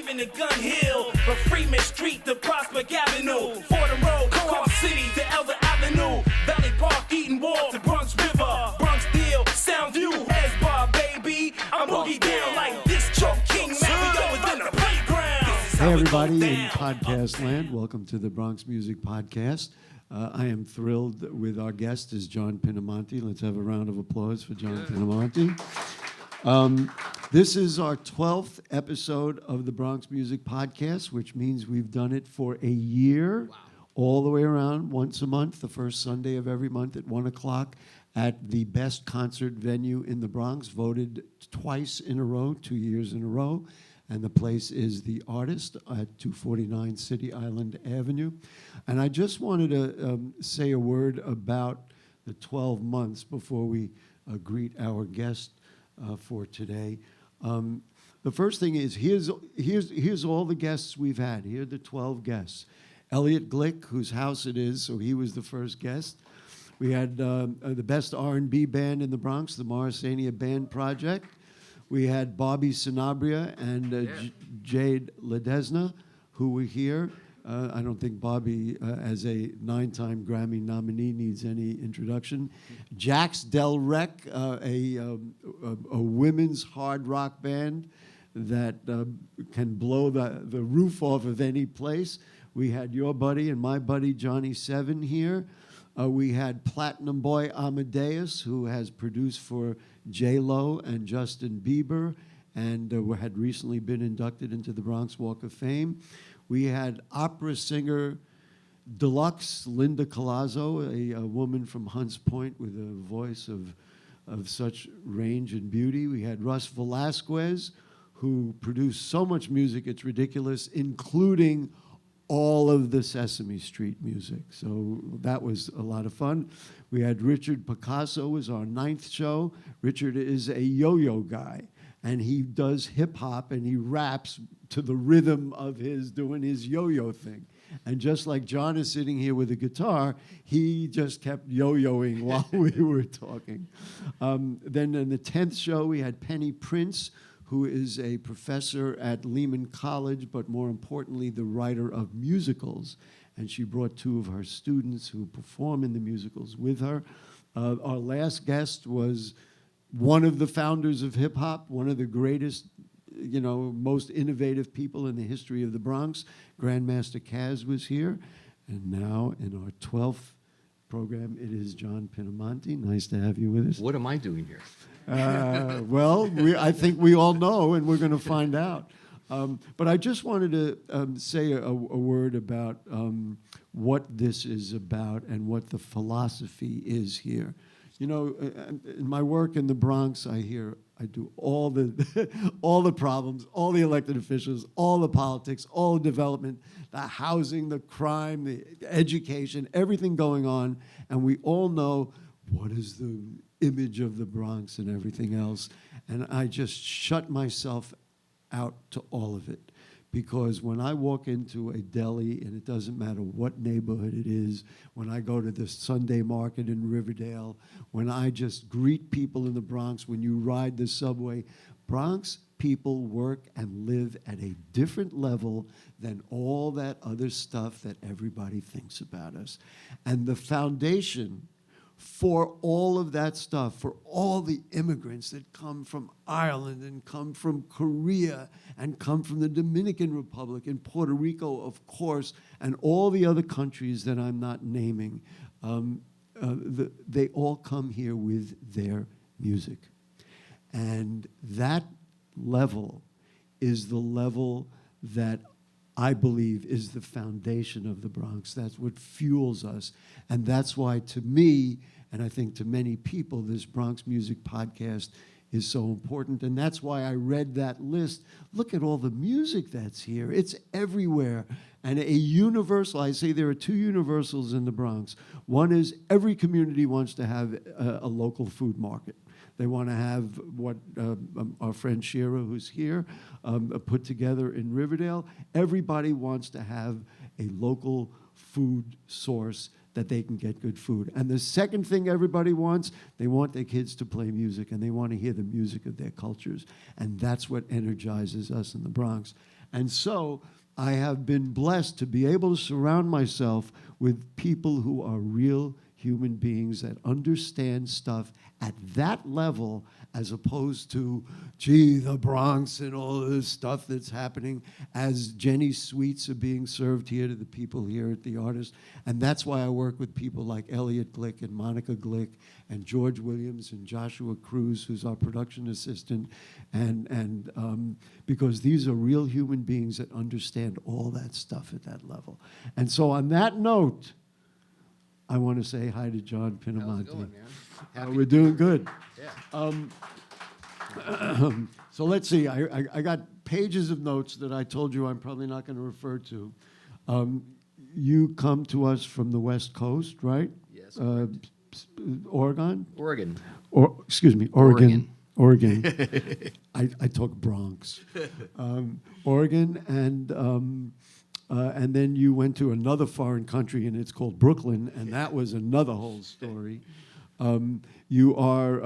live in the Gun Hill, from Freeman Street to Prospect Avenue, Fordham Road, Co-op City to Elder Avenue, Valley Park, Eaton Wall to Bronx River, Bronx Deal, Soundview, Esbar, baby. I'm boogie down like this Choke King, man. We go within the playground. Hey, everybody in podcast land. Welcome to the Bronx Music Podcast. I am thrilled with our guest is John Pinamonti. Let's have a round of applause for John Pinamonti. This is our 12th episode of the Bronx Music Podcast, which means we've done it for a year, all the way around, once a month, the first Sunday of every month at 1 o'clock at the best concert venue in the Bronx, voted twice in a row, 2 years in a row. And the place is The Artist at 249 City Island Avenue. And I just wanted to say a word about the 12 months before we greet our guest for today. The first thing is, here's all the guests we've had. Here are the 12 guests. Elliot Glick, whose house it is, so he was the first guest. We had the best R&B band in the Bronx, the Morrisania Band Project. We had Bobby Sanabria and Jade Ledesma, who were here. I don't think Bobby, as a 9-time Grammy nominee, needs any introduction. Jax Del Rec, a women's hard rock band that can blow the roof off of any place. We had your buddy and my buddy Johnny Seven here. We had Platinum Boy Amadeus, who has produced for J-Lo and Justin Bieber, and had recently been inducted into the Bronx Walk of Fame. We had opera singer deluxe Linda Colazzo, a woman from Hunts Point with a voice of such range and beauty. We had Russ Velasquez, who produced so much music, it's ridiculous, including all of the Sesame Street music. So that was a lot of fun. We had Richard Picasso was our 9th show. Richard is a yo-yo guy, and he does hip-hop, and he raps to the rhythm of doing his yo-yo thing. And just like John is sitting here with a guitar, he just kept yo-yoing while we were talking. Then in the 10th show, we had Penny Prince, who is a professor at Lehman College, but more importantly, the writer of musicals. And she brought 2 of her students who perform in the musicals with her. Our last guest was one of the founders of hip-hop, one of the greatest, most innovative people in the history of the Bronx. Grandmaster Caz was here. And now in our 12th program, it is John Pinamonti. Nice to have you with us. What am I doing here? I think we all know, and we're going to find out. But I just wanted to say a word about what this is about and what the philosophy is here. In my work in the Bronx, I do all the all the problems, all the elected officials, all the politics, all the development, the housing, the crime, the education, everything going on, and we all know what is the image of the Bronx and everything else. And I just shut myself out to all of it. Because when I walk into a deli, and it doesn't matter what neighborhood it is, when I go to the Sunday market in Riverdale, when I just greet people in the Bronx, when you ride the subway, Bronx people work and live at a different level than all that other stuff that everybody thinks about us. And the foundation for all of that stuff, for all the immigrants that come from Ireland and come from Korea and come from the Dominican Republic and Puerto Rico, of course, and all the other countries that I'm not naming, they all come here with their music. And that level is the level that I believe is the foundation of the Bronx. That's what fuels us. And that's why, to me, and I think to many people, this Bronx Music Podcast is so important. And that's why I read that list. Look at all the music that's here. It's everywhere. And a universal, I say there are 2 universals in the Bronx. One is every community wants to have a local food market. They want to have what our friend Shira, who's here, put together in Riverdale. Everybody wants to have a local food source that they can get good food. And the second thing everybody wants, they want their kids to play music, and they want to hear the music of their cultures. And that's what energizes us in the Bronx. And so I have been blessed to be able to surround myself with people who are real human beings that understand stuff at that level, as opposed to, gee, the Bronx and all of this stuff that's happening as Jenny's sweets are being served here to the people here at the Artist. And that's why I work with people like Elliot Glick and Monica Glick and George Williams and Joshua Cruz, who's our production assistant, and because these are real human beings that understand all that stuff at that level. And so on that note, I want to say hi to John Pinamonti. How's it going, man? We're doing good. Yeah. So let's see. I got pages of notes that I told you I'm probably not going to refer to. You come to us from the West Coast, right? Yes. Oregon? Oregon. Excuse me, Oregon. I talk Bronx. Oregon, and then you went to another foreign country, and it's called Brooklyn, and that was another whole story. You are,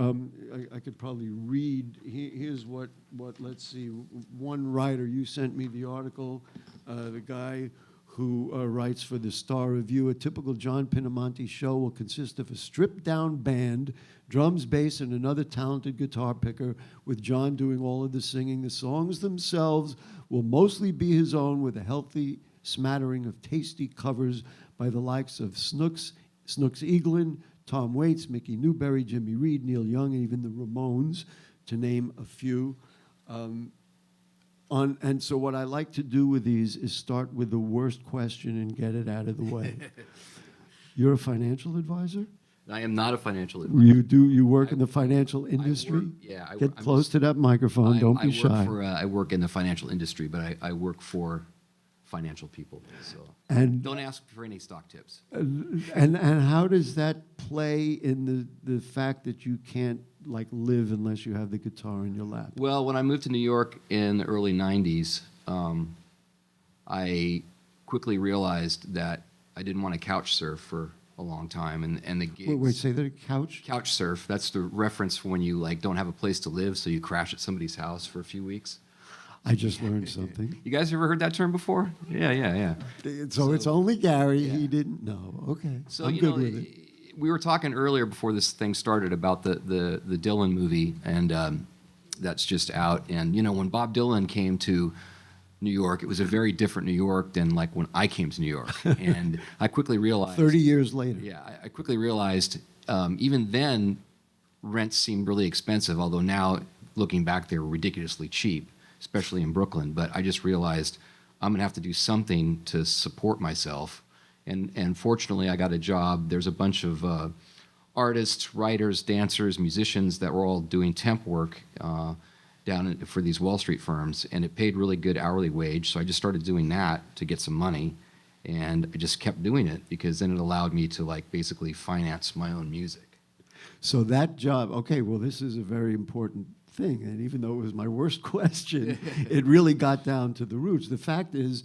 I could probably read, here's what, let's see, one writer, you sent me the article, the guy who writes for the Star Review. A typical John Pinamonti show will consist of a stripped-down band, drums, bass, and another talented guitar picker, with John doing all of the singing. The songs themselves will mostly be his own, with a healthy smattering of tasty covers by the likes of Snooks Eaglin, Tom Waits, Mickey Newberry, Jimmy Reed, Neil Young, and even the Ramones, to name a few. And so what I like to do with these is start with the worst question and get it out of the way. You're a financial advisor? I am not a financial advisor. You work in the financial industry? Get close to that microphone. Don't be shy. I work in the financial industry, but I work for financial people. So don't ask for any stock tips. And how does that play in the fact that you can't live unless you have the guitar in your lap? Well, when I moved to New York in the early 90s, I quickly realized that I didn't want to couch surf for a long time, and the gigs. Wait, say that, couch? Couch surf. That's the reference for when you don't have a place to live, so you crash at somebody's house for a few weeks. I just learned something. You guys ever heard that term before? Yeah. So it's only Gary. Yeah. He didn't know. Okay. So I'm good with it. We were talking earlier before this thing started about the Dylan movie, and that's just out. And when Bob Dylan came to New York, it was a very different New York than when I came to New York. And I quickly realized 30 years later. Yeah, I quickly realized even then rents seemed really expensive, although now looking back they were ridiculously cheap, especially in Brooklyn. But I just realized I'm gonna have to do something to support myself. And fortunately, I got a job. There's a bunch of artists, writers, dancers, musicians that were all doing temp work for these Wall Street firms, and it paid really good hourly wage. So I just started doing that to get some money, and I just kept doing it because then it allowed me to basically finance my own music. So that job, okay, well, this is a very important thing, and even though it was my worst question, it really got down to the roots. The fact is,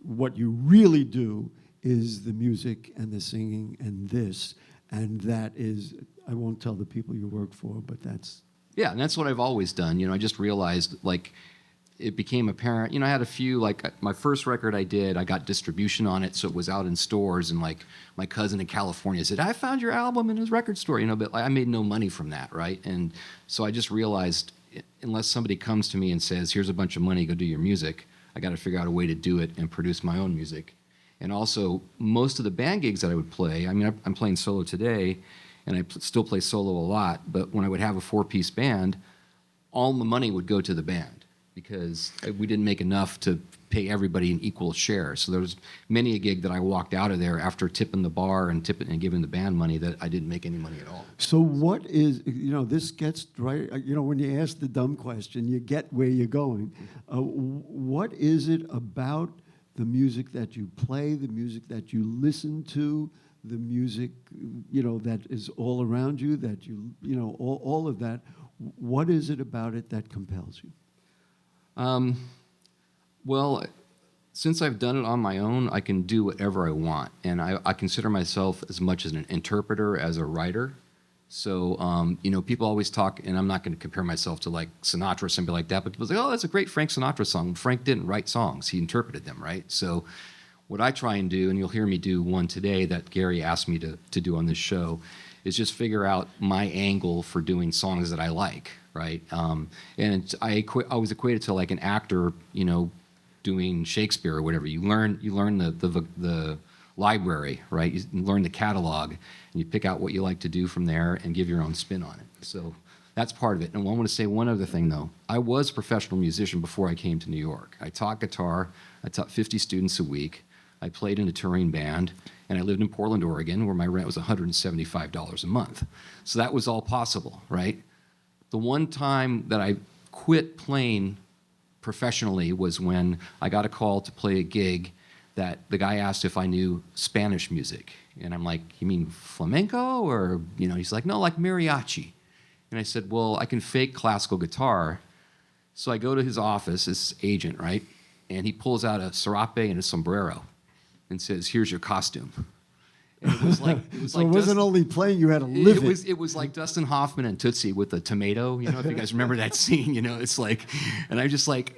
what you really do is the music and the singing and this, and that is, I won't tell the people you work for, but that's... Yeah, and that's what I've always done. I just realized, it became apparent. I had a few, my first record I did, I got distribution on it, so it was out in stores, and my cousin in California said, I found your album in his record store, but I made no money from that, right? And so I just realized, unless somebody comes to me and says, here's a bunch of money, go do your music, I got to figure out a way to do it and produce my own music. And also, most of the band gigs that I would play, I'm playing solo today, and I still play solo a lot, but when I would have a 4-piece band, all the money would go to the band because we didn't make enough to pay everybody an equal share. So there was many a gig that I walked out of there after tipping the bar and giving the band money that I didn't make any money at all. So what is, this gets right, when you ask the dumb question, you get where you're going. What is it about the music that you play, the music that you listen to, the music, that is all around you, that all of that, what is it about it that compels you? Well, since I've done it on my own, I can do whatever I want. And I consider myself as much as an interpreter as a writer. So, people always talk, and I'm not going to compare myself to like Sinatra or somebody like that, but people say, oh, that's a great Frank Sinatra song. Frank didn't write songs. He interpreted them, right? So what I try and do, and you'll hear me do one today that Gary asked me to do on this show, is just figure out my angle for doing songs that I like, right? And I always equate it to like an actor, doing Shakespeare or whatever. You learn the library, right? You learn the catalog, and you pick out what you like to do from there and give your own spin on it. So that's part of it. And I want to say one other thing, though. I was a professional musician before I came to New York. I taught guitar. I taught 50 students a week. I played in a touring band, and I lived in Portland, Oregon, where my rent was $175 a month. So that was all possible, right? The one time that I quit playing professionally was when I got a call to play a gig that the guy asked if I knew Spanish music. And I'm like, you mean flamenco? Or, he's like, no, like mariachi. And I said, well, I can fake classical guitar. So I go to his office, his agent, right? And he pulls out a serape and a sombrero and says, here's your costume. And it was like, so it wasn't only playing, you had to live it. It was like Dustin Hoffman and Tootsie with the tomato. If you guys remember that scene, it's like, and I just like,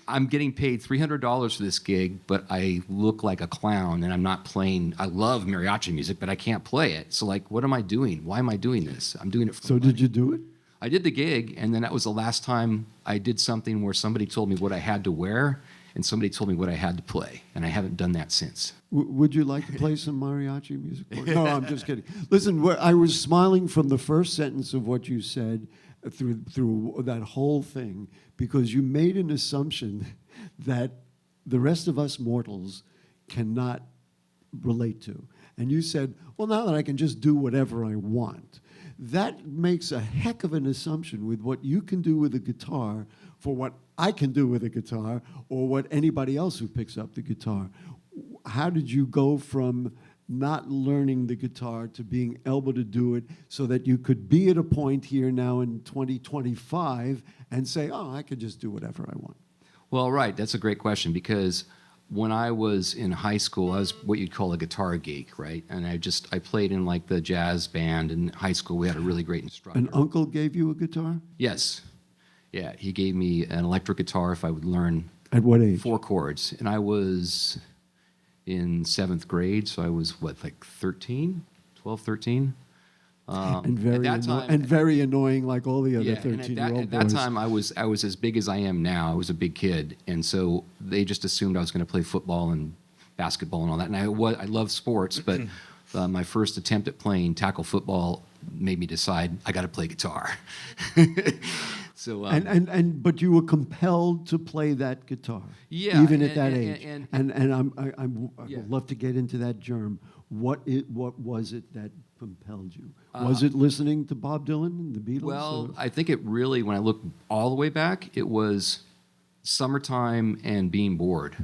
I'm getting paid $300 for this gig, but I look like a clown and I'm not playing. I love mariachi music, but I can't play it. So like, what am I doing? Why am I doing this? I'm doing it for money. Did you do it? I did the gig, and then that was the last time I did something where somebody told me what I had to wear and somebody told me what I had to play, and I haven't done that since. Would you like to play some mariachi music? No, I'm just kidding. Listen, I was smiling from the first sentence of what you said through that whole thing, because you made an assumption that the rest of us mortals cannot relate to. And you said, well, now that I can just do whatever I want. That makes a heck of an assumption with what you can do with a guitar for what I can do with a guitar or what anybody else who picks up the guitar. How did you go from not learning the guitar to being able to do it so that you could be at a point here now in 2025 and say, oh, I could just do whatever I want? Well, right. That's a great question, because when I was in high school, I was what you'd call a guitar geek, right? And I played in like the jazz band in high school. We had a really great instructor. An uncle gave you a guitar? Yes. Yeah, he gave me an electric guitar if I would learn. At what age? 4 chords. And I was in 7th grade, so I was, like 13? 12, 13? And very annoying, like all the other 13-year-old boys. At that time, I was as big as I am now. I was a big kid, and so they just assumed I was going to play football and basketball and all that. And I love sports, but my first attempt at playing tackle football made me decide I got to play guitar. So but you were compelled to play that guitar, even at that age. And I would love to get into that germ. What was it that compelled you? Was it listening to Bob Dylan and the Beatles? Well, I think it really, when I look all the way back, it was summertime and being bored.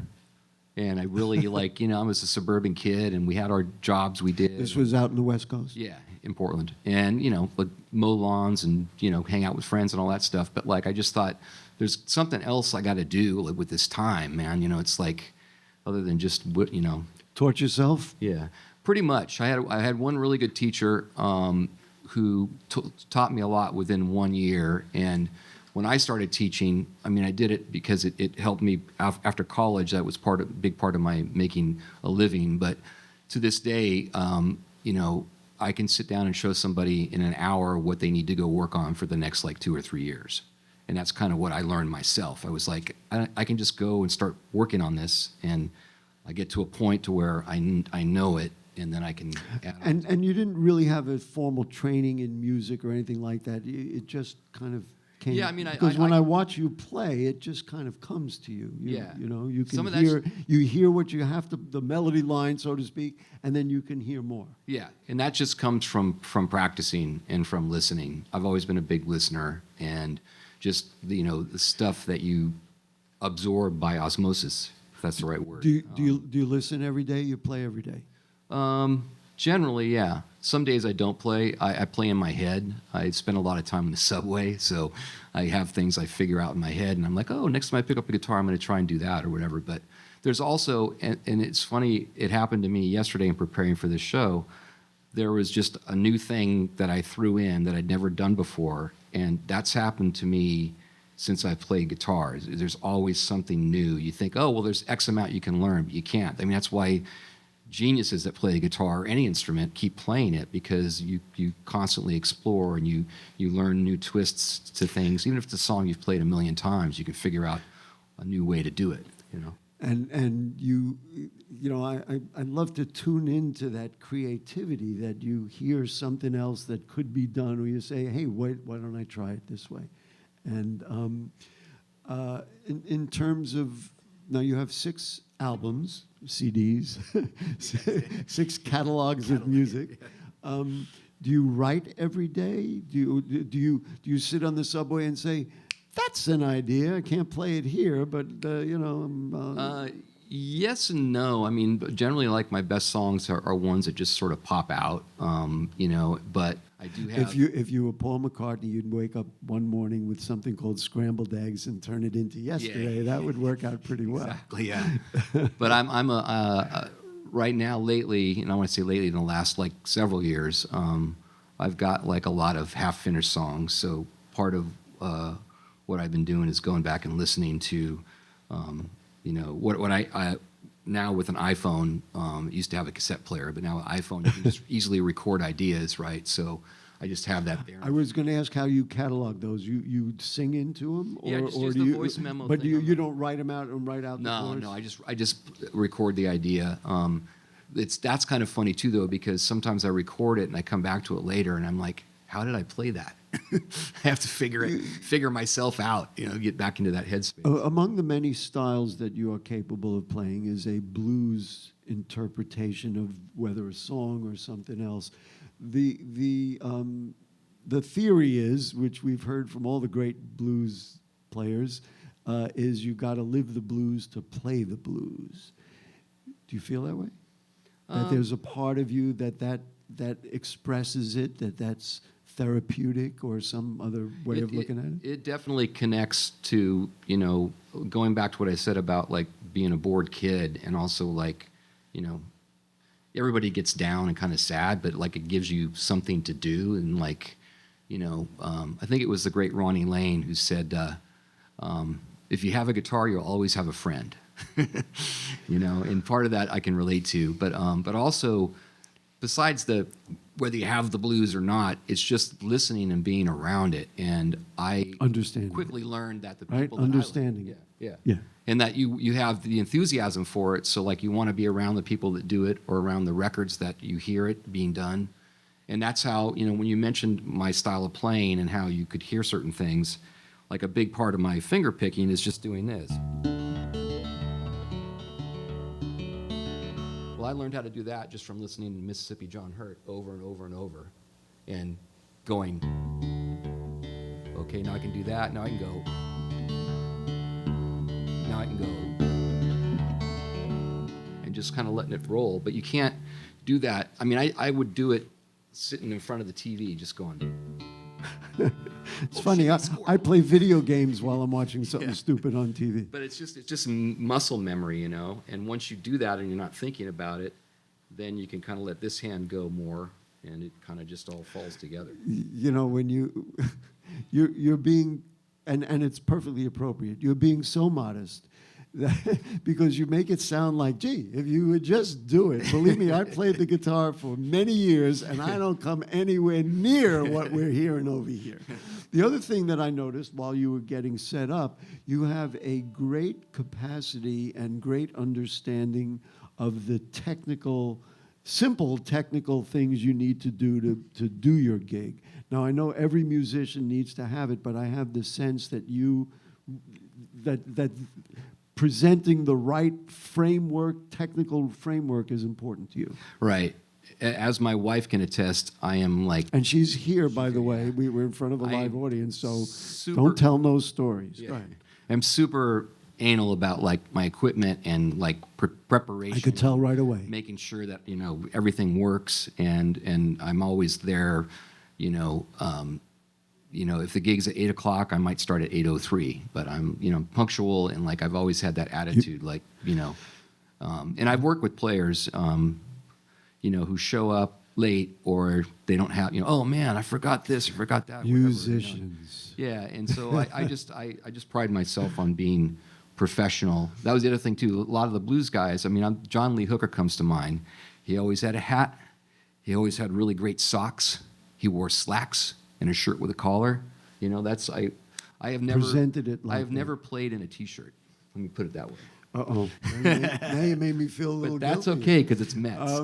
And I really I was a suburban kid, and we had our jobs we did. This was out in the West Coast? Yeah, in Portland. And, like mow lawns and, hang out with friends and all that stuff. But I just thought there's something else I got to do with this time, man. It's like, other than just, Torture yourself? Yeah, pretty much. I had one really good teacher who taught me a lot within 1 year. And when I started teaching, I did it because it helped me after college. That was a big part of my making a living. But to this day, I can sit down and show somebody in an hour what they need to go work on for the next 2 or 3 years. And that's kind of what I learned myself. I was like, I can just go and start working on this, and I get to a point to where I know it, and then I can add on. And you didn't really have a formal training in music or anything like that. It just kind of came. Yeah, because when I watch you play, it just kind of comes to you. You can hear what you have to, the melody line, so to speak, and then you can hear more. Yeah, and that just comes from practicing and from listening. I've always been a big listener, and just the stuff that you absorb by osmosis, if that's the right word. Do you listen every day? You play every day? Generally, yeah. Some days I don't play. I play in my head. I spend a lot of time in the subway, so I have things I figure out in my head, and I'm like, oh, next time I pick up a guitar, I'm going to try and do that or whatever. But there's also, and it's funny, it happened to me yesterday in preparing for this show. there was just a new thing that I threw in that I'd never done before. And that's happened to me since I've played guitar. There's always something new. You think, oh, well, there's X amount you can learn, but you can't. I mean, that's why geniuses that play the guitar or any instrument keep playing it, because you constantly explore and you learn new twists to things. Even if it's a song you've played a million times, you can figure out a new way to do it, you know. And you know, I love to tune into that creativity, that you hear something else that could be done, or you say, hey, why don't I try it this way? And in terms of, now you have 6 albums, CDs, 6 catalogs of music. Do you write every day? Do you sit on the subway and say, that's an idea, I can't play it here, but you know? Yes and no. I mean, generally, like, my best songs are ones that just sort of pop out, you know. But I do have. If you were Paul McCartney, you'd wake up one morning with something called scrambled eggs and turn it into yesterday. Yeah. That would work out pretty well. Exactly. Yeah. But I'm a right now, lately, and I want to say lately, in the last like several years, I've got like a lot of half-finished songs. So part of what I've been doing is going back and listening to. You know, what I now with an iPhone, it used to have a cassette player, but now with iPhone, you can just easily record ideas, right? So I just have that there. I was going to ask how you catalog those. You sing into them, or just use do the you? Voice memo. But thing you don't write them out and write out the chords? No. I just record the idea. That's kind of funny too, though, because sometimes I record it and I come back to it later, and I'm like, how did I play that? I have to figure myself out, you know, get back into that headspace. Among the many styles that you are capable of playing is a blues interpretation of whether a song or something else. The theory is, which we've heard from all the great blues players, is you got to live the blues to play the blues. Do you feel that way? That there's a part of you that expresses it, that's therapeutic, or some other way of looking at it? It definitely connects to, you know, going back to what I said about like being a bored kid, and also like, you know, everybody gets down and kind of sad, but like it gives you something to do. And like, you know, I think it was the great Ronnie Lane who said, if you have a guitar, you'll always have a friend. You know, and part of that I can relate to, but also, besides whether you have the blues or not, it's just listening and being around it. And I quickly learned that the people understanding it. Yeah. And that you have the enthusiasm for it. So like you want to be around the people that do it, or around the records that you hear it being done. And that's how, you know, when you mentioned my style of playing and how you could hear certain things, like a big part of my finger picking is just doing this. Well, I learned how to do that just from listening to Mississippi John Hurt over and over and over, and going, okay, now I can do that. Now I can go. Now I can go. And just kind of letting it roll. But you can't do that. I mean, I would do it sitting in front of the TV, just going. It's funny. I play video games while I'm watching something stupid on TV. But it's just muscle memory, you know. And once you do that and you're not thinking about it, then you can kind of let this hand go more, and it kind of just all falls together. You know, when you're being, and it's perfectly appropriate. You're being so modest. Because you make it sound like, gee, if you would just do it. Believe me, I played the guitar for many years, and I don't come anywhere near what we're hearing over here. The other thing that I noticed while you were getting set up, you have a great capacity and great understanding of the simple technical things you need to do to do your gig. Now, I know every musician needs to have it, but I have the sense that that presenting the right technical framework is important to you. Right. As my wife can attest, I am like... And she's here, by the way. We were in front of a live audience, so don't tell no stories. Yeah. Right. I'm super anal about like my equipment and like preparation. I could tell right away. Making sure that, you know, everything works, and I'm always there, you know, if the gig's at 8 o'clock, I might start at 8:03, but I'm, you know, punctual, and like I've always had that attitude, like, you know, and I've worked with players, you know, who show up late, or they don't have, oh man, I forgot this, I forgot that. Musicians. Yeah, and so I just pride myself on being professional. That was the other thing too. A lot of the blues guys, John Lee Hooker comes to mind. He always had a hat. He always had really great socks. He wore slacks and a shirt with a collar. I have never presented it like I have never played in a t-shirt. Let me put it that way. Uh-oh. Now you made me feel a little But that's guilty. okay, because it's Mets.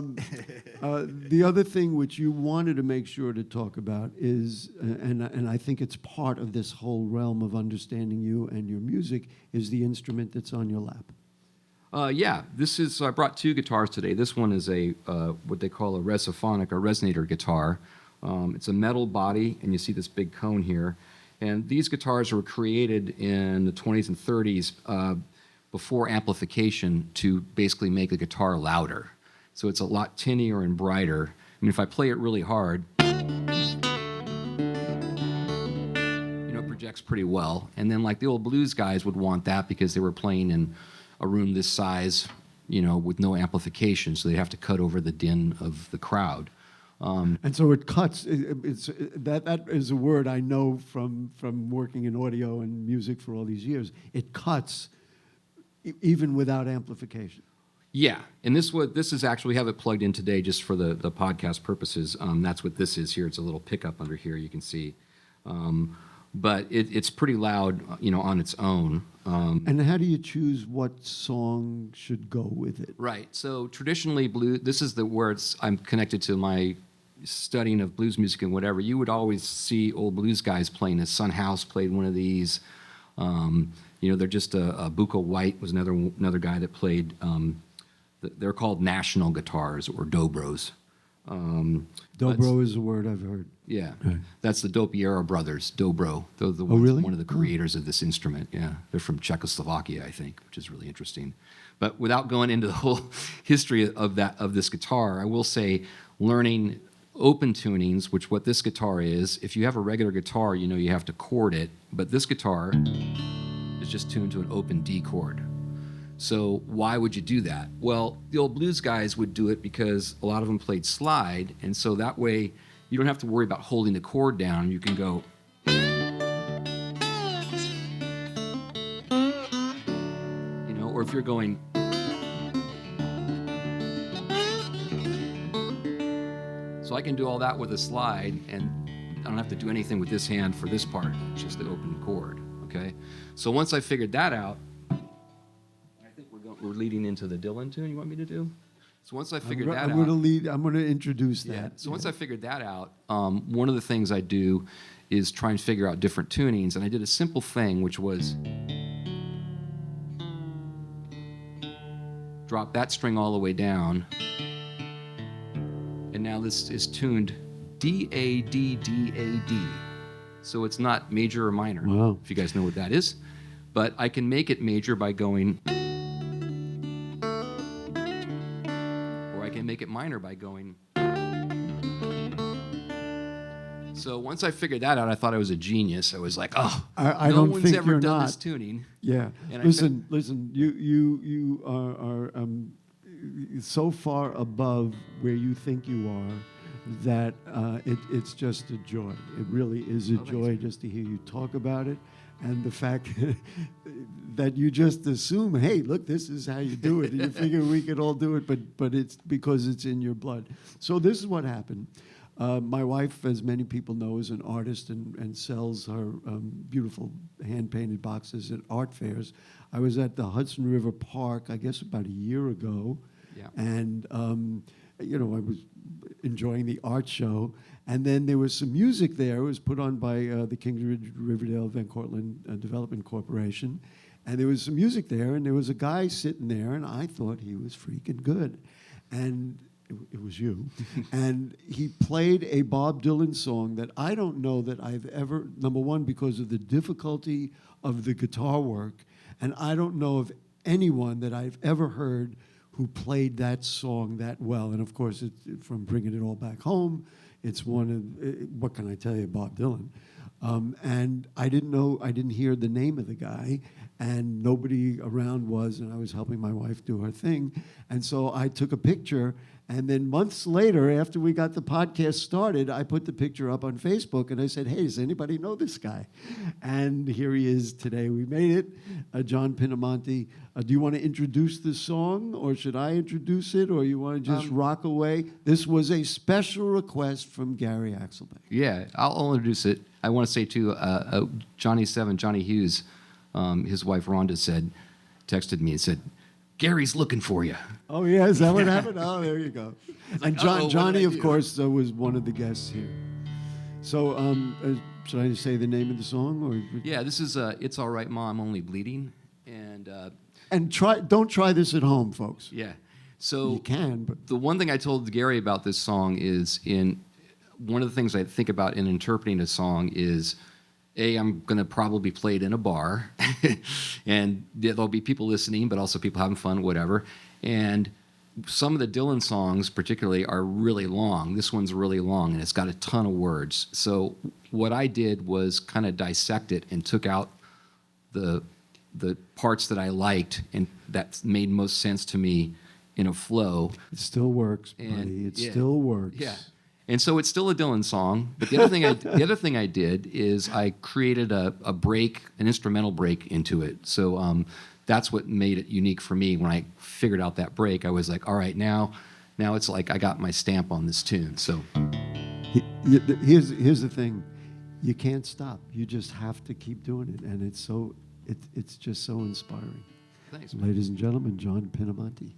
The other thing which you wanted to make sure to talk about is, and I think it's part of this whole realm of understanding you and your music, is the instrument that's on your lap. Yeah, I brought two guitars today. This one is a what they call a resophonic, or resonator guitar. It's a metal body, and you see this big cone here. And these guitars were created in the 20s and 30s before amplification to basically make the guitar louder. So it's a lot tinnier and brighter. If I play it really hard, it projects pretty well. And then like the old blues guys would want that because they were playing in a room this size, with no amplification, so they have to cut over the din of the crowd. And so it cuts. That is a word I know from working in audio and music for all these years. It cuts even without amplification. Yeah, and this is actually, we have it plugged in today just for the podcast purposes. That's what this is here. It's a little pickup under here, you can see. But it's pretty loud, on its own. And how do you choose what song should go with it? Right. So traditionally, this is where I'm connected to my studying of blues music and whatever. You would always see old blues guys playing this. Son House played one of these. They're just Bucco White was another guy that played. They're called national guitars, or dobros. Dobro is a word I've heard. Yeah, right. That's the Dopiero brothers, dobro. They're really? One of the creators of this instrument. Yeah, they're from Czechoslovakia, I think, which is really interesting. But without going into the whole history of this guitar, I will say learning open tunings, which what this guitar is. If you have a regular guitar, you have to chord it, but this guitar is just tuned to an open D chord. So why would you do that? Well, the old blues guys would do it because a lot of them played slide, and so that way you don't have to worry about holding the chord down. You can go, or if you're going, so I can do all that with a slide, and I don't have to do anything with this hand for this part. It's just the open chord, okay? So once I figured that out, we're leading into the Dylan tune you want me to do? So once I figured that out... I'm going to introduce that. Yeah. So once I figured that out, one of the things I do is try and figure out different tunings, and I did a simple thing, which was drop that string all the way down, and now this is tuned D-A-D-D-A-D. So it's not major or minor, wow. If you guys know what that is. But I can make it major by going... make it minor by going. So once I figured that out, I thought I was a genius. I was like, I no don't one's think ever you're done not. this tuning. Yeah. And Listen. You are so far above where you think you are that it's just a joy. It really is a joy just to hear you talk about it. And the fact that you just assume, hey, look, this is how you do it. And you figure we could all do it, but it's because it's in your blood. So this is what happened. My wife, as many people know, is an artist and sells her beautiful hand-painted boxes at art fairs. I was at the Hudson River Park, I guess about a year ago. Yeah. And, I was enjoying the art show. And then there was some music there. It was put on by the Kingsbridge Riverdale Van Cortlandt Development Corporation. And there was some music there, and there was a guy sitting there, and I thought he was freaking good. And it was you. And he played a Bob Dylan song that I don't know that I've ever, number one, because of the difficulty of the guitar work, and I don't know of anyone that I've ever heard who played that song that well. And of course, from Bringing It All Back Home, it's one of, what can I tell you, Bob Dylan. And I didn't hear the name of the guy. and nobody around was, and I was helping my wife do her thing. And so I took a picture, and then months later, after we got the podcast started, I put the picture up on Facebook, and I said, hey, does anybody know this guy? And here he is today. We made it. John Pinamonti. Do you want to introduce the song, or should I introduce it, or you want to just rock away? This was a special request from Gary Axelbank. Yeah, I'll introduce it. I want to say, too, Johnny Hughes, his wife Rhonda texted me and said, Gary's looking for you. Oh, yeah, is that what happened? Oh, there you go. And like, Johnny, of course, was one of the guests here. So should I say the name of the song? Or? Yeah, this is It's All Right, Ma, I'm Only Bleeding. And don't try this at home, folks. Yeah. So you can, but the one thing I told Gary about this song is one of the things I think about in interpreting a song is, I'm going to probably play it in a bar, and there'll be people listening, but also people having fun, whatever. And some of the Dylan songs, particularly, are really long. This one's really long, and it's got a ton of words. So what I did was kind of dissect it and took out the parts that I liked and that made most sense to me in a flow. It still works, buddy. It still works. Yeah. And so it's still a Dylan song, but the other thing I did is I created a break, an instrumental break into it. So that's what made it unique for me. When I figured out that break, I was like, all right, now it's like I got my stamp on this tune. So here's the thing, you can't stop. You just have to keep doing it, and it's just so inspiring. Thanks, man. Ladies and gentlemen, John Pinamonti.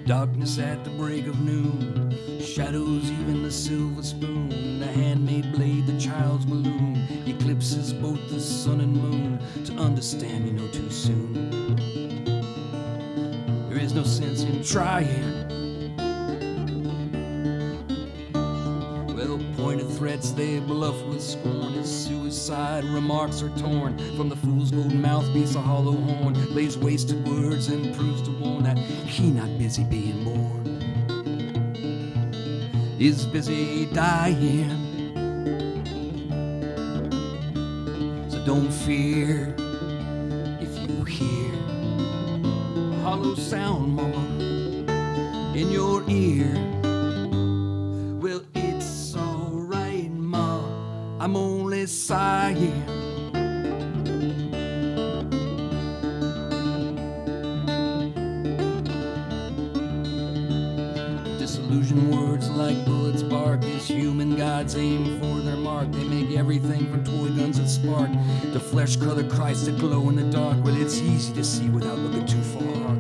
Darkness at the break of noon, shadows even the silver spoon, the handmade blade, the child's balloon, eclipses both the sun and moon. To understand, you know too soon. There is no sense in trying. Well, pointed threats they bluff with scorn. His suicide remarks are torn from the fool's golden mouthpiece, a hollow horn lays wasted words and proves to warn that he not busy being born, is busy dying. So don't fear if you hear a hollow sound, mama, in your ear. Well, it's alright, ma, I'm only sighing. Disillusioned words like bullets bark as human gods aim for their mark. They make everything from toy guns that spark to flesh-colored Christ that glow in the dark. Well, it's easy to see without looking too far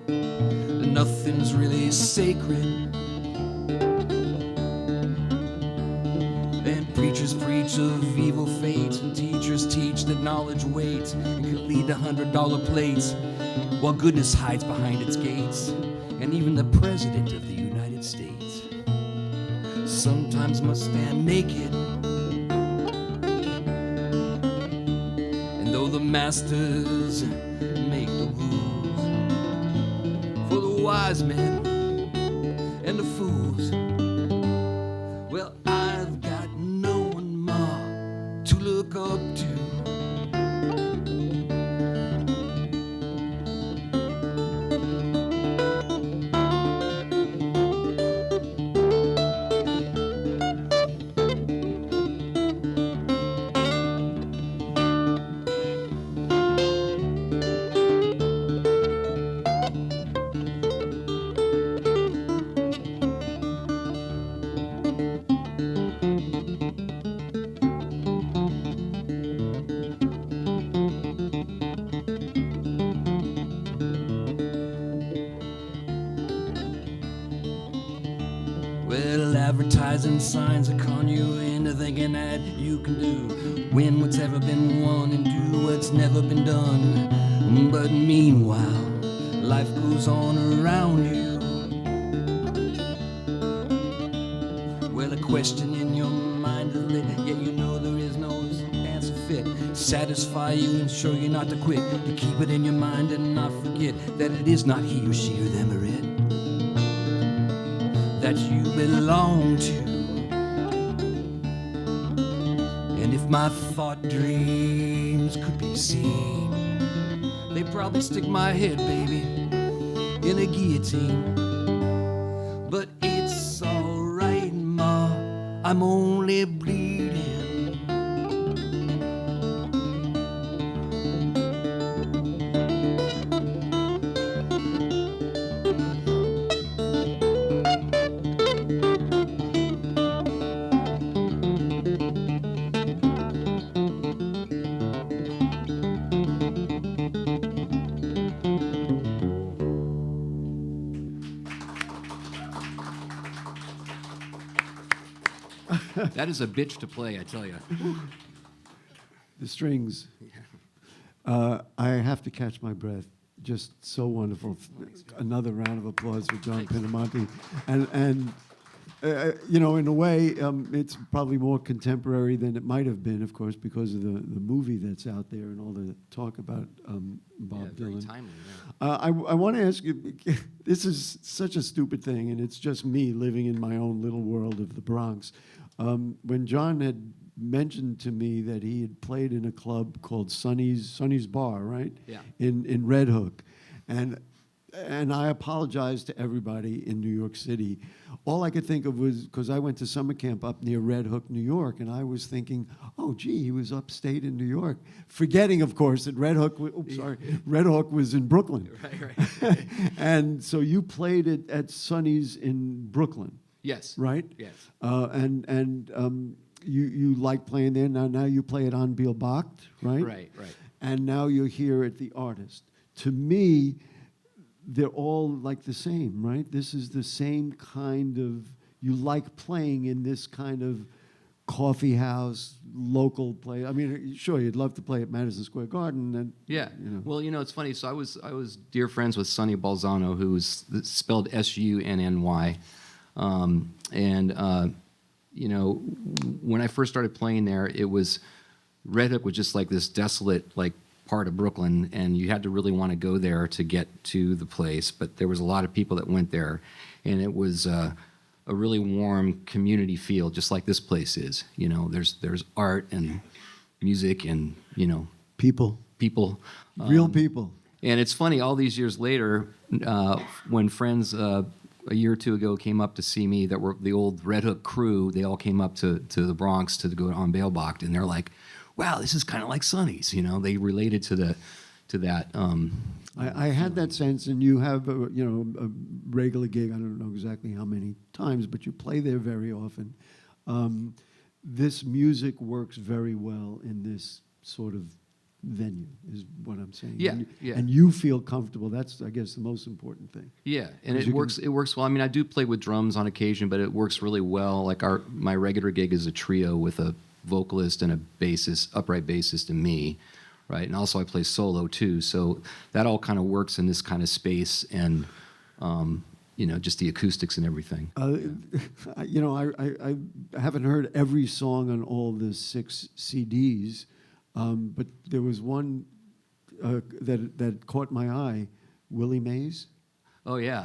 that nothing's really sacred. And preachers preach of evil fates, and teachers teach that knowledge waits and can lead to $100 plates, while goodness hides behind its gates. And even the President of the United States sometimes must stand naked. And though the masters make the rules for the wise men and the fools, well, I've got no one more to look up to. Well, advertising signs will con you into thinking that you can win what's ever been won and do what's never been done. But meanwhile, life goes on around you. Well, a question in your mind is lit, yet you know there is no answer fit. Satisfy you and show you not to quit, to keep it in your mind and not forget that it is not he or she or them or it. that you belong to. And if my thought dreams could be seen, they'd probably stick my head, baby, in a guillotine. But it's alright, ma, I'm only bleeding. That is a bitch to play, I tell you. The strings. I have to catch my breath. Just so wonderful. Another round of applause for John Pinamonti. And you know, in a way, it's probably more contemporary than it might have been, of course, because of the movie that's out there and all the talk about Bob Very Dylan. timely, I want to ask you, this is such a stupid thing, and it's just me living in my own little world of the Bronx. When John had mentioned to me that he had played in a club called Sonny's Bar, right? Yeah. In Red Hook. And I apologized to everybody in New York City. All I could think of was, because I went to summer camp up near Red Hook, New York, and I was thinking, oh, gee, he was upstate in New York. Forgetting, of course, that Red Hook was in Brooklyn. Right. And so you played it at Sonny's in Brooklyn. Yes. Right? Yes. You like playing there. Now you play it on Bielbacht, right? Right. And now you're here at the Artist. To me, they're all like the same, right? This is the same kind of, you like playing in this kind of coffee house, local play. I mean, sure, you'd love to play at Madison Square Garden. And, Yeah. you know. Well, you know, it's funny. So I was dear friends with Sonny Balzano, who's spelled Sunny. You know, when I first started playing there, it was Red Hook was just like this desolate, like, part of Brooklyn, and you had to really want to go there to get to the place. But there was a lot of people that went there, and it was a really warm community feel, just like this place is. You know, there's art and music and, you know, People. Real people. And it's funny, all these years later, when friends a year or two ago came up to see me that were the old Red Hook crew, they all came up to the Bronx to go on Bielbacht, and they're like, wow, this is kind of like Sonny's. You know, they related to that. I had that sense, and you have a regular gig. I don't know exactly how many times, but you play there very often. This music works very well in this sort of venue, is what I'm saying. Yeah, and, yeah. And you feel comfortable. That's, I guess, the most important thing. Yeah, and Because it you works. It works well. I mean, I do play with drums on occasion, but it works really well. Like my regular gig is a trio with a vocalist and a bassist, upright bassist, and me, right? And also I play solo too, so that all kind of works in this kind of space, and you know, just the acoustics and everything. You know, I haven't heard every song on all the 6 CDs, but there was one that caught my eye, Willie Mays. Oh yeah,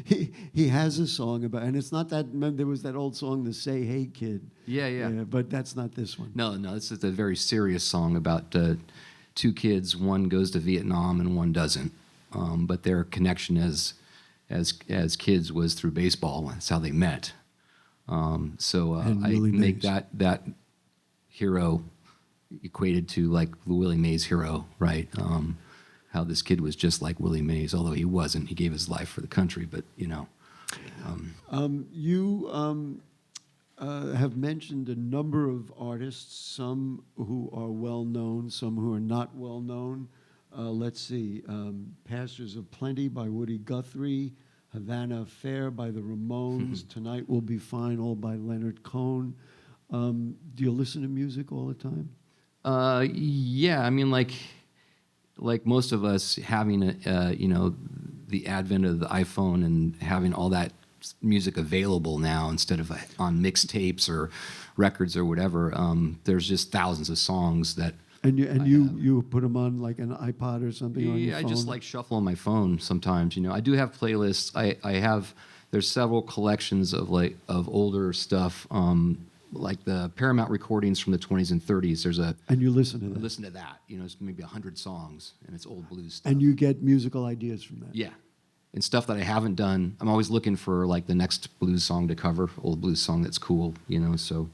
He has a song about, and it's not that. Remember, there was that old song, "The Say Hey Kid." yeah. But that's not this one. No, this is a very serious song about 2 kids. One goes to Vietnam and one doesn't. But their connection as kids was through baseball. That's how they met. So I Willie make Mays. that hero equated to like the Willie Mays hero, right? How this kid was just like Willie Mays, although he wasn't. He gave his life for the country, but you know. You have mentioned a number of artists, some who are well known, some who are not well known. Let's see, Pastures of Plenty by Woody Guthrie, Havana Affair by the Ramones, Tonight Will Be Fine, all by Leonard Cohen. Do you listen to music all the time? Yeah, I mean, like most of us, having you know, the advent of the iPhone and having all that music available now instead of on mixtapes or records or whatever. There's just thousands of songs that. And you put them on like an iPod or something on your phone? I just like shuffle on my phone sometimes. You know, I do have playlists. I have there's several collections of older stuff, like the Paramount recordings from the 20s and 30s. And you listen to that. Listen to that. It's maybe 100 songs, and it's old blues stuff. And you get musical ideas from that. Yeah. And stuff that I haven't done. I'm always looking for like the next blues song to cover, old blues song that's cool, so.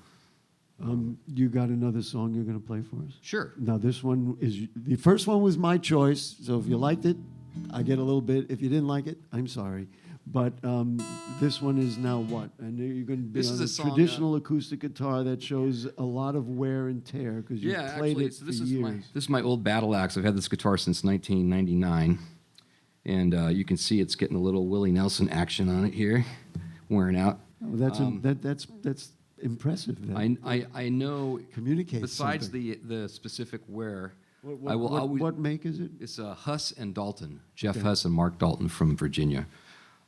You got another song you're going to play for us? Sure. Now, this one is, the first one was my choice, so if you liked it, I get a little bit. If you didn't like it, I'm sorry. But this one is now what? And you're going to be This on is a a song, traditional acoustic guitar that shows a lot of wear and tear because you've played it for years. This is my old battle axe. I've had this guitar since 1999. And you can see it's getting a little Willie Nelson action on it here, wearing out. Oh, that's impressive. I know. Communicates. Besides something. the specific wear, what make is it? It's Huss and Dalton, Jeff Huss and Mark Dalton from Virginia.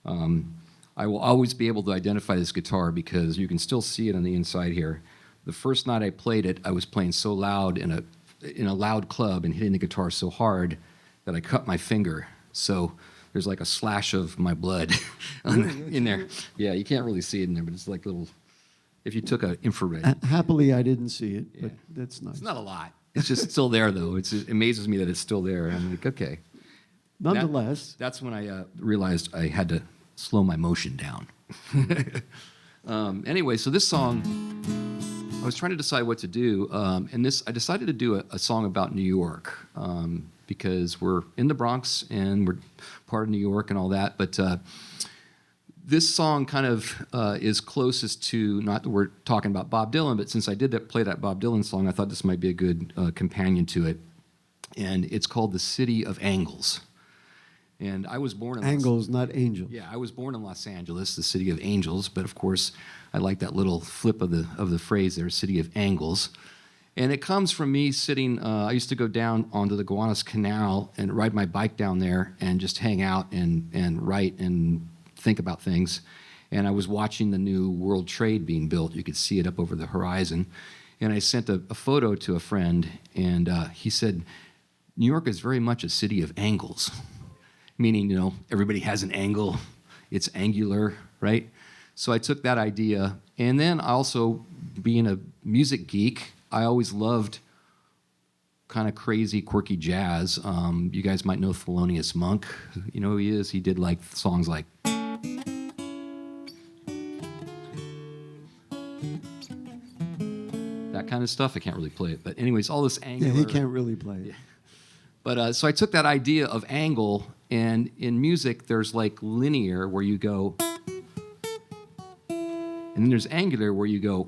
I will always be able to identify this guitar because you can still see it on the inside here. The first night I played it, I was playing so loud in a loud club and hitting the guitar so hard that I cut my finger. So there's like a slash of my blood in there. Yeah, you can't really see it in there, but it's like little. If you took an infrared. Happily, I didn't see it, but that's nice. It's not a lot. It's just still there, though. It amazes me that it's still there. I'm like, okay. Nonetheless. That's when I realized I had to slow my motion down. Anyway, so this song, I was trying to decide what to do, and I decided to do a song about New York because we're in the Bronx and we're part of New York and all that. But this song kind of is closest to, not that we're talking about Bob Dylan, but since I did play that Bob Dylan song, I thought this might be a good companion to it. And it's called The City of Angles. And I was born in Angles, not angels. Yeah, I was born in Los Angeles, the city of angels. But of course, I like that little flip of the phrase there, City of Angles. And it comes from me sitting. I used to go down onto the Gowanus Canal and ride my bike down there and just hang out and write and think about things. And I was watching the new World Trade being built. You could see it up over the horizon. And I sent a photo to a friend, and he said, "New York is very much a city of angles." Meaning, everybody has an angle. It's angular, right? So I took that idea. And then also, being a music geek, I always loved kind of crazy, quirky jazz. You guys might know Thelonious Monk. You know who he is? He did like songs like... that kind of stuff. I can't really play it. But anyways, all this angular... Yeah, he can't really play it. Yeah. But so I took that idea of angle, and in music, there's like linear where you go, and then there's angular where you go,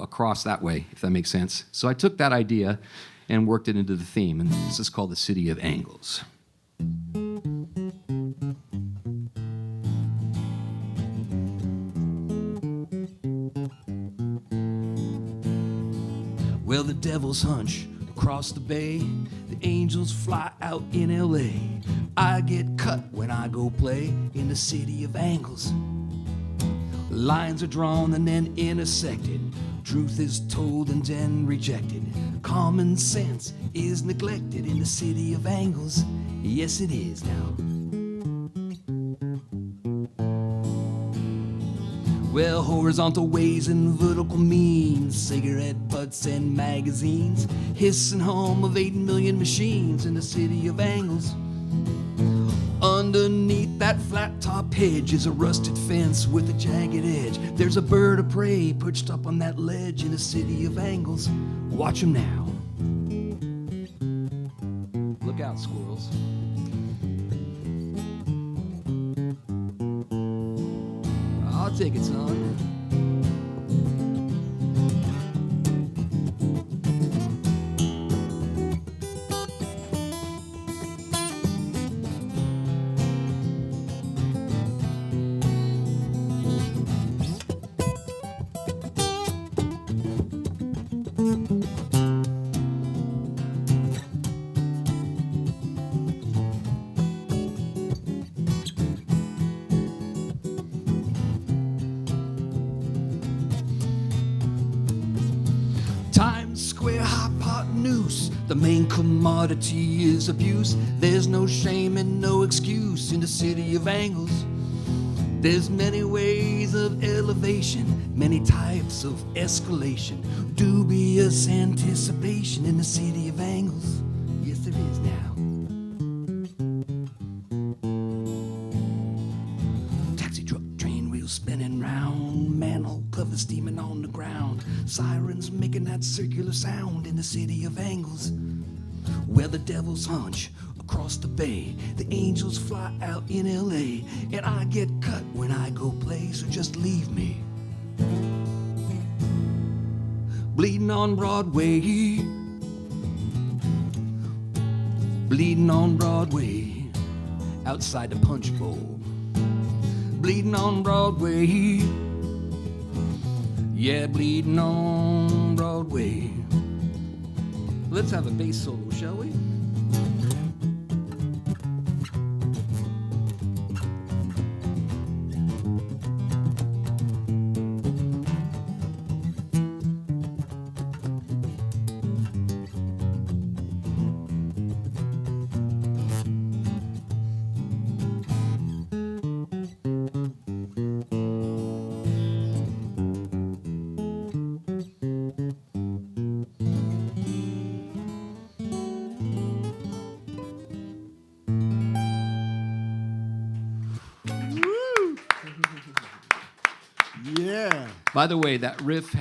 across that way, if that makes sense. So I took that idea and worked it into the theme, and this is called The City of Angles. Well, the devil's hunch across the bay, the angels fly out in L.A. I get cut when I go play in the city of angles. Lines are drawn and then intersected. Truth is told and then rejected. Common sense is neglected in the city of angles. Yes, it is now. Well, horizontal ways and vertical means, cigarette butts and magazines, hiss and hum of 8 million machines in the city of angles. Underneath that flat top hedge is a rusted fence with a jagged edge. There's a bird of prey perched up on that ledge in the city of angles. Watch 'em now. Look out, squirrels. I'll take it, son. The main commodity is abuse. There's no shame and no excuse in the city of angles. There's many ways of elevation, many types of escalation, dubious anticipation in the city of angles. Yes, there is now. Taxi truck, train wheels spinning round, manhole cover steaming on the ground, sirens making that circular sound in the city of angles, where the devils hunch across the bay, the angels fly out in LA, and I get cut when I go play, so just leave me bleeding on Broadway, bleeding on Broadway, outside the Punch Bowl, bleeding on Broadway, yeah, bleeding on Broadway. Let's have a bass solo, shall we? Yeah. By the way, that riff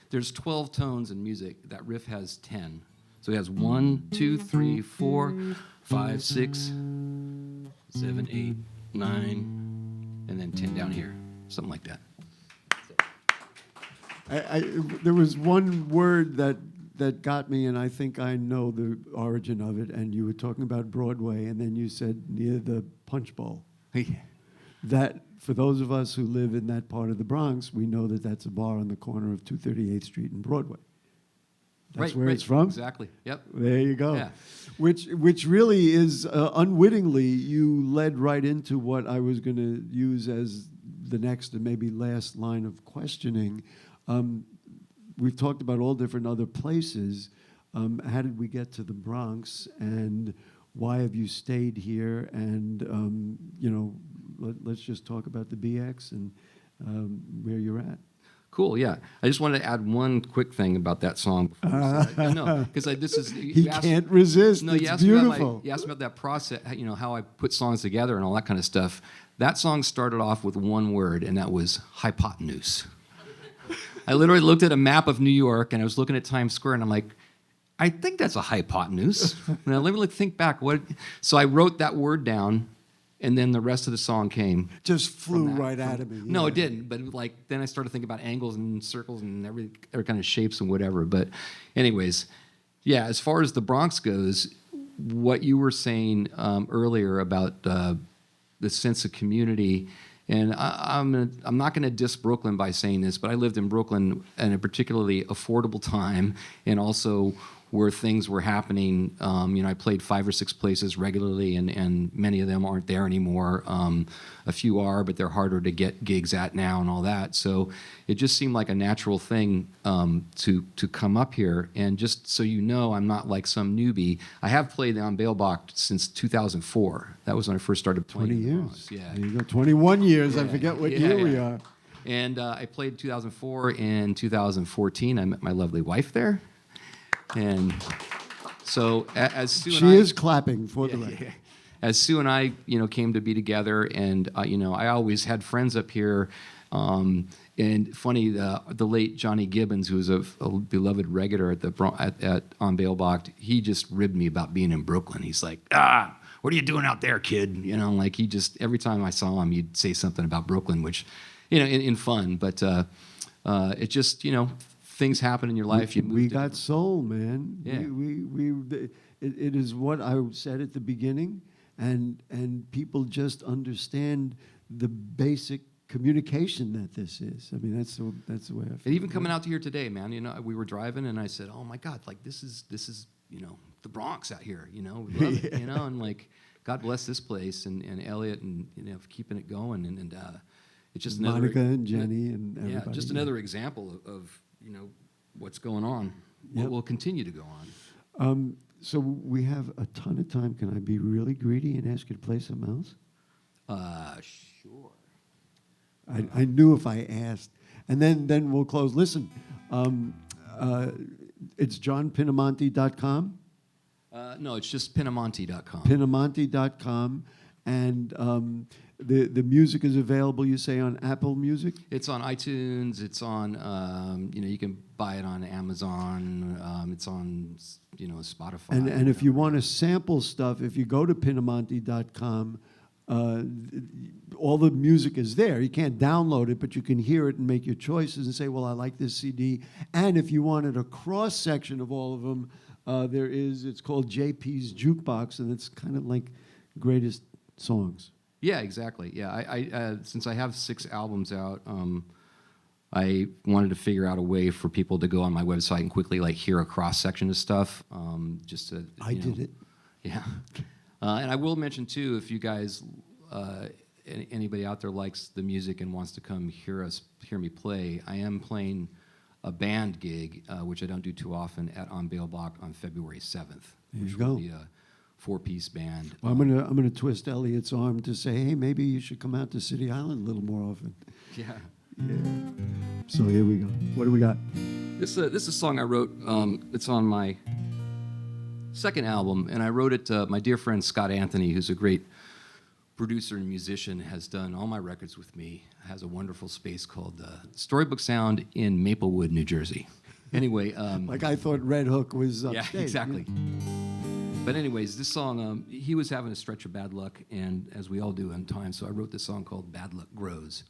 there's 12 tones in music. That riff has 10. So it has 1, 2, 3, 4, 5, 6, 7, 8, 9, and then 10 down here. Something like that. There was one word that got me, and I think I know the origin of it, and you were talking about Broadway, and then you said near the Punch Bowl. That, for those of us who live in that part of the Bronx, we know that that's a bar on the corner of 238th Street and Broadway. That's where it's from? Exactly. Yep. There you go. Yeah. Which really is, unwittingly, you led right into what I was going to use as the next and maybe last line of questioning. We've talked about all different other places. How did we get to the Bronx, and why have you stayed here? And, let's just talk about the BX and where you're at. Cool, yeah. I just wanted to add one quick thing about that song. No, because this is... He can't resist. No, it's beautiful. You asked about that process, how I put songs together and all that kind of stuff. That song started off with one word, and that was hypotenuse. I literally looked at a map of New York, and I was looking at Times Square, and I'm like, I think that's a hypotenuse. Now, let me think back. So I wrote that word down, and then the rest of the song came. Just flew right out of me. No, it didn't. But then I started thinking about angles and circles and every kind of shapes and whatever. But anyways, yeah, as far as the Bronx goes, what you were saying earlier about the sense of community, and I'm not going to diss Brooklyn by saying this, but I lived in Brooklyn in a particularly affordable time, and also where things were happening. I played 5 or 6 places regularly, and many of them aren't there anymore. A few are, but they're harder to get gigs at now and all that. So it just seemed like a natural thing to come up here. And just so you know, I'm not like some newbie. I have played on Bailbach since 2004. That was when I first started playing. 20 years. Bronx. Yeah. There you go. 21 years. Yeah. I forget what year we are. And I played 2004. In 2014, I met my lovely wife there. And so as Sue and she is clapping for the record. As Sue and I, came to be together, and I always had friends up here. And funny, the late Johnny Gibbons, who was a beloved regular at on Bailbach, he just ribbed me about being in Brooklyn. He's like, what are you doing out there, kid? He just, every time I saw him, he'd say something about Brooklyn, which, in fun. But it just, things happen in your life. We got soul, man. Yeah. It is what I said at the beginning, and people just understand the basic communication that this is. I mean, that's the way I feel. And even coming out to here today, man, we were driving, and I said, oh my God, like this is the Bronx out here, we love it, and like God bless this place and Elliot and keeping it going, and it's just Monica and Jenny and everybody. Yeah, just another example of what's going on. Yep. What will continue to go on. So we have a ton of time. Can I be really greedy and ask you to play something else? Sure. I knew if I asked. And then we'll close. Listen, it's johnpinamonti.com. No, it's just pinamonti.com. Pinamonti.com. And the music is available, you say, on Apple Music? It's on iTunes. It's on, you can buy it on Amazon. It's on, Spotify. And if you want to sample stuff, if you go to pinamonti.com, all the music is there. You can't download it, but you can hear it and make your choices and say, well, I like this CD. And if you wanted a cross-section of all of them, it's called JP's Jukebox, and it's kind of like greatest songs. Yeah, exactly. Yeah, I since I have 6 albums out, I wanted to figure out a way for people to go on my website and quickly hear a cross section of stuff. Just to I did it. Yeah, and I will mention too, if you guys, anybody out there likes the music and wants to come hear me play, I am playing a band gig, which I don't do too often, at On Bale Block on February 7th, which will be a 4-piece band. Well, I'm gonna twist Elliot's arm to say, hey, maybe you should come out to City Island a little more often. Yeah. Yeah. So here we go. What do we got? This is a song I wrote. It's on my second album, and I wrote it. My dear friend Scott Anthony, who's a great producer and musician, has done all my records with me. Has a wonderful space called Storybook Sound in Maplewood, New Jersey. Anyway, like I thought Red Hook was upstate. Yeah, exactly. Yeah. But anyways, this song, he was having a stretch of bad luck, and as we all do in time, so I wrote this song called Bad Luck Grows.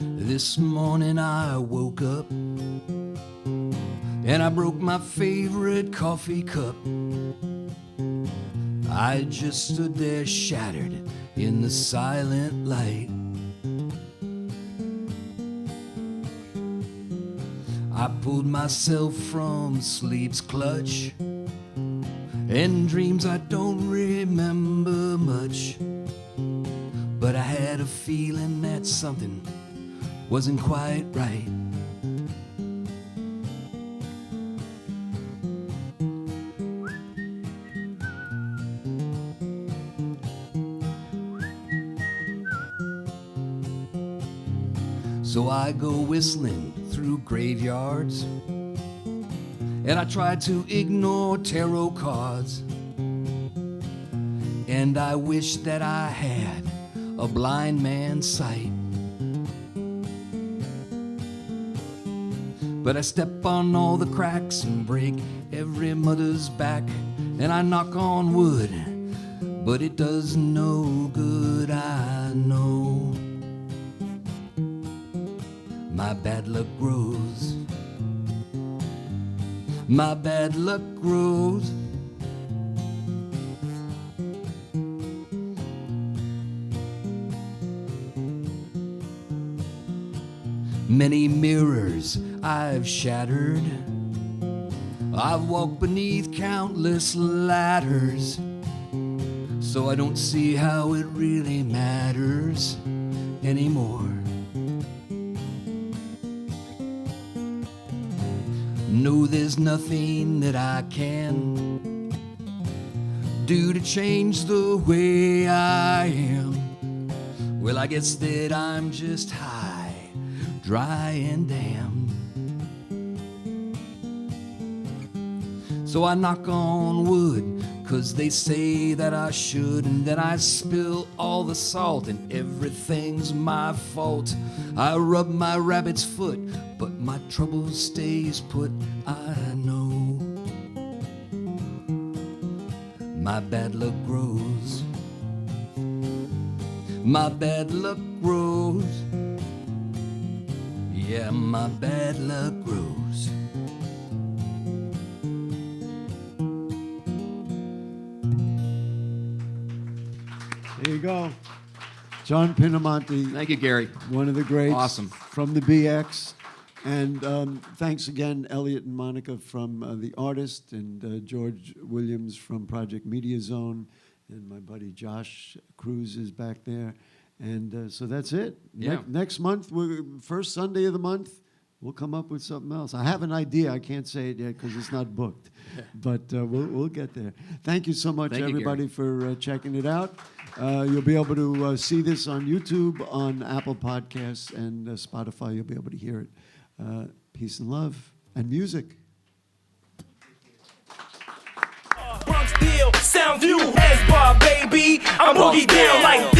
This morning I woke up and I broke my favorite coffee cup. I just stood there shattered in the silent light. I pulled myself from sleep's clutch and dreams I don't remember much, but I had a feeling that something wasn't quite right. So I go whistling through graveyards, and I try to ignore tarot cards, and I wish that I had a blind man's sight. But I step on all the cracks and break every mother's back, and I knock on wood, but it does no good, I know. My bad luck grows. My bad luck grows. Many mirrors I've shattered. I've walked beneath countless ladders, so I don't see how it really matters anymore. No, there's nothing that I can do to change the way I am. Well, I guess that I'm just high, dry and damned. So I knock on wood, 'cause they say that I should, and then I spill all the salt and everything's my fault. I rub my rabbit's foot, but my trouble stays put, I know. My bad luck grows. My bad luck grows. Yeah, my bad luck grows. There you go. John Pinamonti. Thank you, Gary. One of the greats. Awesome. From the BX. And thanks again, Elliot and Monica from The Artist, and George Williams from Project Media Zone, and my buddy Josh Cruz is back there. And so that's it. Yeah. Next month, first Sunday of the month, we'll come up with something else. I have an idea. I can't say it yet because it's not booked, but we'll get there. Thank you so much, Thank you, everybody, Gary. for checking it out. You'll be able to see this on YouTube, on Apple Podcasts, and Spotify. You'll be able to hear it. Peace and love and music. Bronx deal, sound view, S bar, baby. I'm boogie down like this.